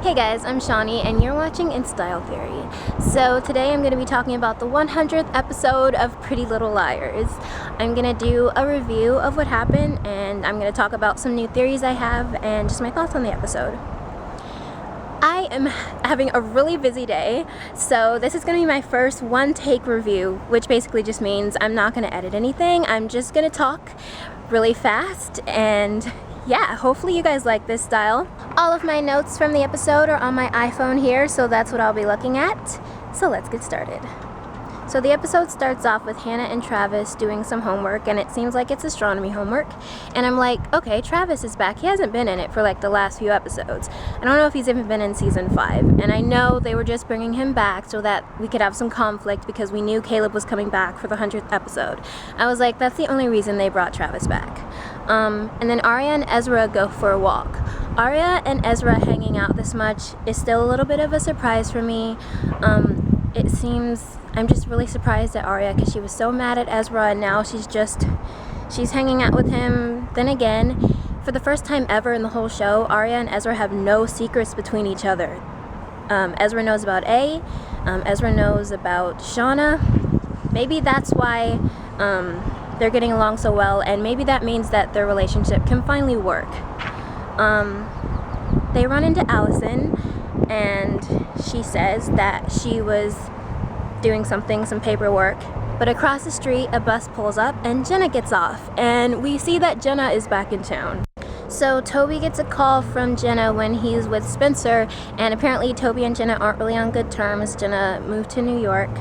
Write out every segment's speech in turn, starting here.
Hey guys, I'm Shani and you're watching In Style Theory. So today I'm going to be talking about the 100th episode of Pretty Little Liars. I'm going to do a review of what happened and I'm going to talk about some new theories I have and just my thoughts on the episode. I am having a really busy day, so this is going to be my first one-take review, which basically just means I'm not going to edit anything. I'm just going to talk really fast and yeah, hopefully you guys like this style. All of my notes from the episode are on my iPhone here, so that's what I'll be looking at. So let's get started. So the episode starts off with Hannah and Travis doing some homework, and it seems like it's astronomy homework. And I'm like, okay, Travis is back. He hasn't been in it for like the last few episodes. I don't know if he's even been in season 5. And I know they were just bringing him back so that we could have some conflict because we knew Caleb was coming back for the 100th episode. I was like, that's the only reason they brought Travis back. And then Arya and Ezra go for a walk. Arya and Ezra hanging out this much is still a little bit of a surprise for me. It seems I'm just really surprised at Arya because she was so mad at Ezra and now she's hanging out with him. Then again, for the first time ever in the whole show, Arya and Ezra have no secrets between each other. Ezra knows about Ezra knows about Shauna. Maybe that's why they're getting along so well, and maybe that means that their relationship can finally work. They run into Allison and she says that she was doing some paperwork, but across the street a bus pulls up and Jenna gets off, and we see that Jenna is back in town. So Toby gets a call from Jenna when he's with Spencer, and apparently Toby and Jenna aren't really on good terms. Jenna moved to New York,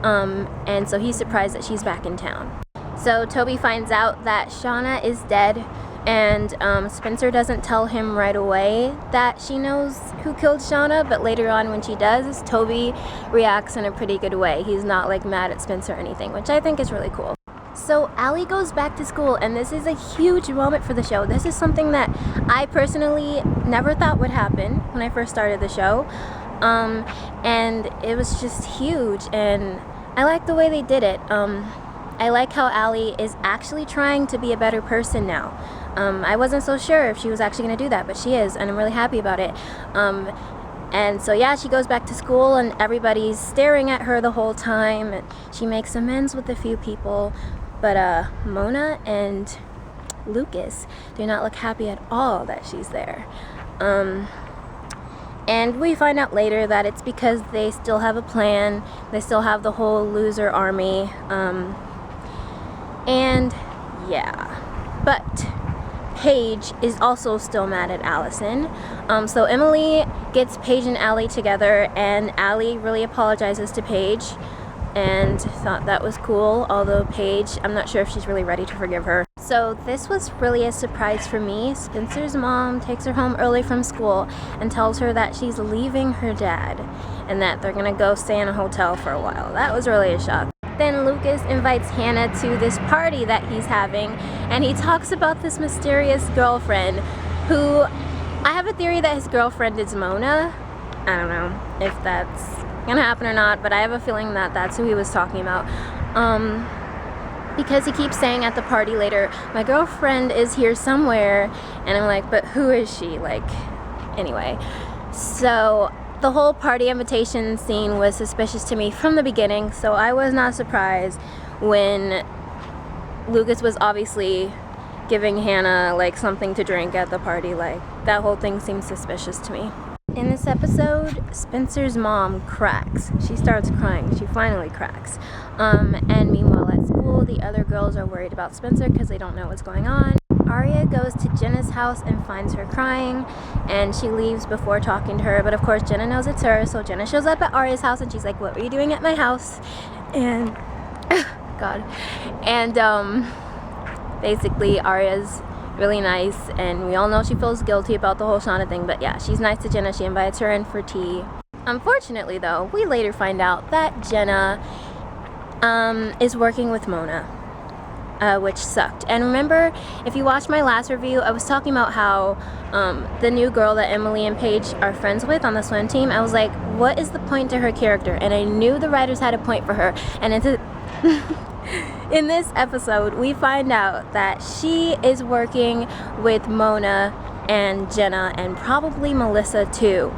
and so he's surprised that she's back in town. So Toby finds out that Shauna is dead, and Spencer doesn't tell him right away that she knows who killed Shauna, but later on when she does, Toby reacts in a pretty good way. He's not like mad at Spencer or anything, which I think is really cool. So Allie goes back to school, and this is a huge moment for the show. This is something that I personally never thought would happen when I first started the show, and it was just huge, and I like the way they did it. I like how Allie is actually trying to be a better person now. I wasn't so sure if she was actually going to do that, but she is, and I'm really happy about it. And so yeah, she goes back to school and everybody's staring at her the whole time, and she makes amends with a few people, but Mona and Lucas do not look happy at all that she's there. And we find out later that it's because they still have a plan. They still have the whole loser army. And yeah, but Paige is also still mad at Allison. So Emily gets Paige and Allie together, and Allie really apologizes to Paige and thought that was cool, although Paige, I'm not sure if she's really ready to forgive her. So this was really a surprise for me. Spencer's mom takes her home early from school and tells her that she's leaving her dad and that they're gonna go stay in a hotel for a while. That was really a shock. Then Lucas invites Hannah to this party that he's having, and he talks about this mysterious girlfriend who, I have a theory that his girlfriend is Mona. I don't know if that's gonna happen or not, but I have a feeling that that's who he was talking about. Because he keeps saying at the party later, my girlfriend is here somewhere, and I'm like, but who is she? Like, anyway. So the whole party invitation scene was suspicious to me from the beginning, so I was not surprised when Lucas was obviously giving Hannah like something to drink at the party. Like, that whole thing seemed suspicious to me. In this episode, Spencer's mom cracks. She starts crying. She finally cracks. And meanwhile at school, the other girls are worried about Spencer because they don't know what's going on. Arya goes to Jenna's house and finds her crying, and she leaves before talking to her, but of course Jenna knows it's her, so Jenna shows up at Arya's house and she's like, what were you doing at my house? And God. And basically Arya's really nice, and we all know she feels guilty about the whole Shauna thing, but yeah, she's nice to Jenna. She invites her in for tea. Unfortunately though, we later find out that Jenna is working with Mona, which sucked. And remember, if you watched my last review, I was talking about how the new girl that Emily and Paige are friends with on the swim team, I was like, what is the point to her character? And I knew the writers had a point for her, and it's in this episode we find out that she is working with Mona and Jenna, and probably Melissa too,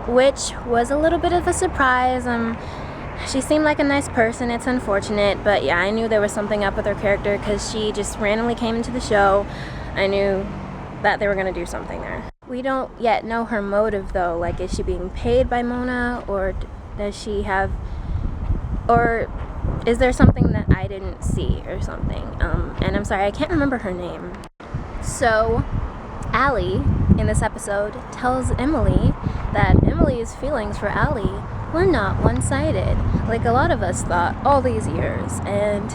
which was a little bit of a surprise. She seemed like a nice person. It's unfortunate, but yeah, I knew there was something up with her character because she just randomly came into the show. I knew that they were going to do something there. We don't yet know her motive though. Like, is she being paid by Mona, or does she have, or is there something that I didn't see or something? And I'm sorry, I can't remember her name. So Allie in this episode tells Emily that Emily's feelings for Allie were not one-sided, like a lot of us thought all these years. And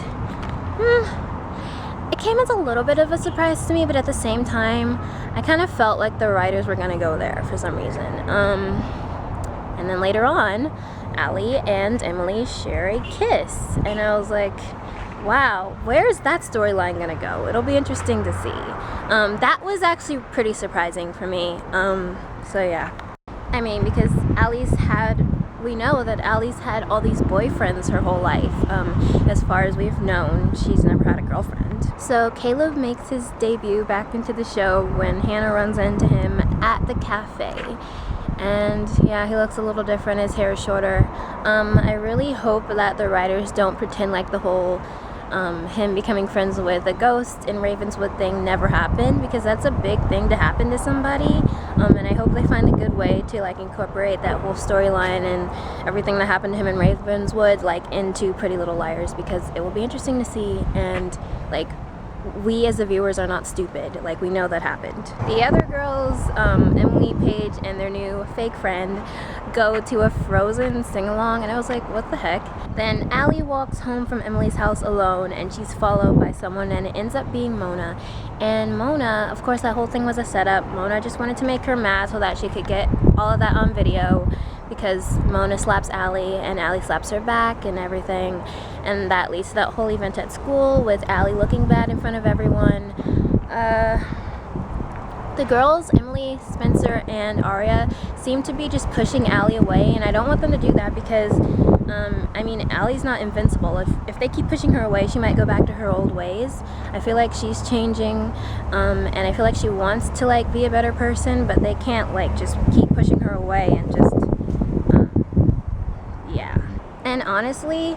it came as a little bit of a surprise to me, but at the same time, I kind of felt like the writers were gonna go there for some reason. And then later on, Allie and Emily share a kiss, and I was like, wow, where's that storyline gonna go? It'll be interesting to see. That was actually pretty surprising for me. So yeah. I mean, because we know that Allie's had all these boyfriends her whole life. As far as we've known, she's never had a girlfriend. So Caleb makes his debut back into the show when Hannah runs into him at the cafe. And yeah, he looks a little different, his hair is shorter. I really hope that the writers don't pretend like the whole him becoming friends with a ghost in Ravenswood thing never happened, because that's a big thing to happen to somebody. And I hope they find a good way to like incorporate that whole storyline and everything that happened to him in Ravenswood like into Pretty Little Liars, because it will be interesting to see, and like, we as the viewers are not stupid. Like, we know that happened. The other girls, Emily, Paige, and their new fake friend go to a Frozen sing-along, and I was like, what the heck? Then Allie walks home from Emily's house alone, and she's followed by someone, and it ends up being Mona. And Mona, of course, that whole thing was a setup. Mona just wanted to make her mad so that she could get all of that on video, because Mona slaps Allie and Allie slaps her back and everything, and that leads to that whole event at school with Allie looking bad in front of everyone. The girls, Emily, Spencer, and Aria, seem to be just pushing Allie away, and I don't want them to do that because I mean, Allie's not invincible. If they keep pushing her away, she might go back to her old ways. I feel like she's changing, and I feel like she wants to like be a better person, but they can't like just keep pushing her away and just yeah. And honestly,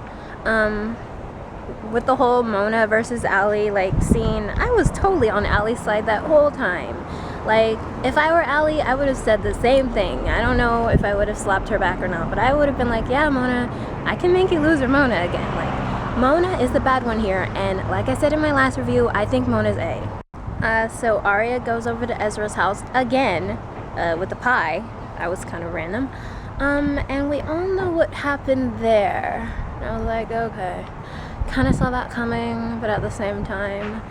with the whole Mona versus Allie like scene, I was totally on Allie's side that whole time. Like, if I were Allie, I would have said the same thing. I don't know if I would have slapped her back or not, but I would have been like, yeah, Mona, I can make you lose your Mona again. Like, Mona is the bad one here, and like I said in my last review, I think Mona's A. So Aria goes over to Ezra's house again with the pie. That was kind of random. And we all know what happened there. And I was like, okay. Kind of saw that coming, but at the same time,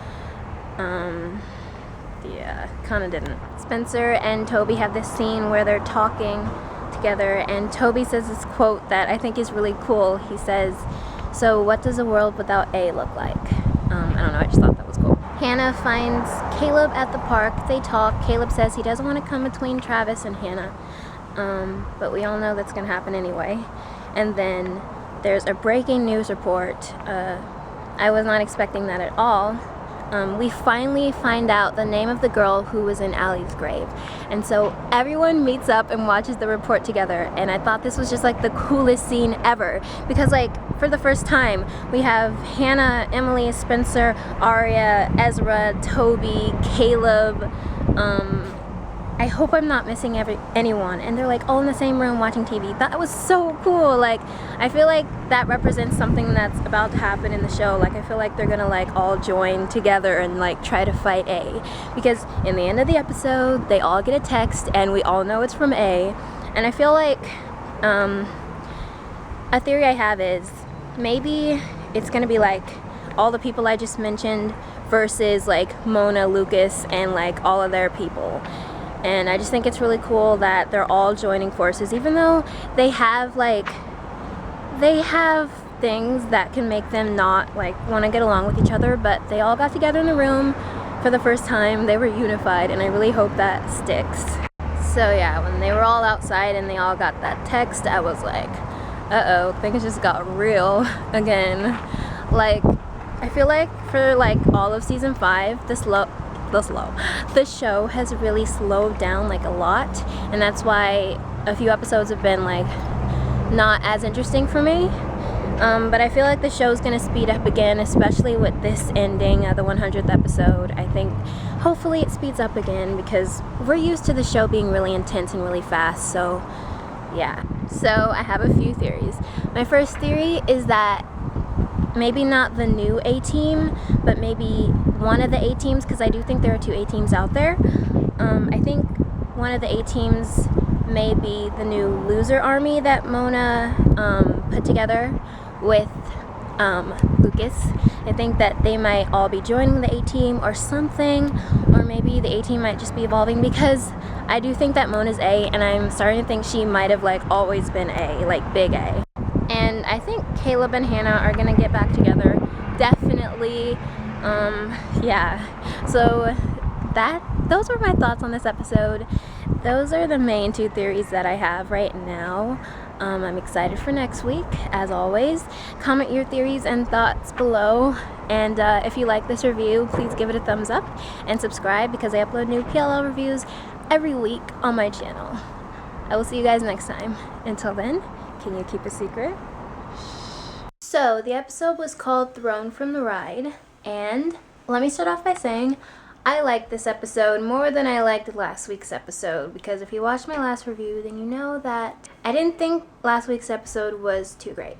yeah, kind of didn't. Spencer and Toby have this scene where they're talking together, and Toby says this quote that I think is really cool. He says, so what does a world without A look like? I don't know, I just thought that was cool. Hannah finds Caleb at the park. They talk. Caleb says he doesn't want to come between Travis and Hannah, but we all know that's going to happen anyway. And then there's a breaking news report. I was not expecting that at all. We finally find out the name of the girl who was in Allie's grave. And so everyone meets up and watches the report together. And I thought this was just like the coolest scene ever. Because like, for the first time, we have Hannah, Emily, Spencer, Aria, Ezra, Toby, Caleb, I hope I'm not missing anyone, and they're like all in the same room watching TV. That was so cool. Like, I feel like that represents something that's about to happen in the show. Like, I feel like they're gonna like all join together and like try to fight A, because in the end of the episode they all get a text and we all know it's from A. And I feel like a theory I have is maybe it's gonna be like all the people I just mentioned versus like Mona, Lucas, and like all of their people. And I just think it's really cool that they're all joining forces, even though they have things that can make them not like want to get along with each other, but they all got together in the room for the first time. They were unified, and I really hope that sticks. So yeah, when they were all outside and they all got that text, I was like, uh-oh, things just got real again. Like, I feel like for like all of season 5, the the show has really slowed down like a lot, and that's why a few episodes have been like not as interesting for me. But I feel like the show's gonna speed up again, especially with this ending, the 100th episode. I think hopefully it speeds up again because we're used to the show being really intense and really fast. So yeah, so I have a few theories. My first theory is that maybe not the new A-team, but maybe one of the A-teams, because I do think there are 2 A-teams out there. I think one of the A-teams may be the new loser army that Mona put together with Lucas. I think that they might all be joining the A-team or something, or maybe the A-team might just be evolving, because I do think that Mona's A, and I'm starting to think she might have like always been A, like big A. And I think Caleb and Hannah are gonna get back together, definitely. Yeah, so those are my thoughts on this episode. Those are the main 2 theories that I have right now. I'm excited for next week, as always. Comment your theories and thoughts below, and if you like this review, please give it a thumbs up and subscribe, because I upload new PLL reviews every week on my channel. I will see you guys next time. Until then, can you keep a secret? So the episode was called Thrown from the Ride, and let me start off by saying I liked this episode more than I liked last week's episode, because if you watched my last review, then you know that I didn't think last week's episode was too great.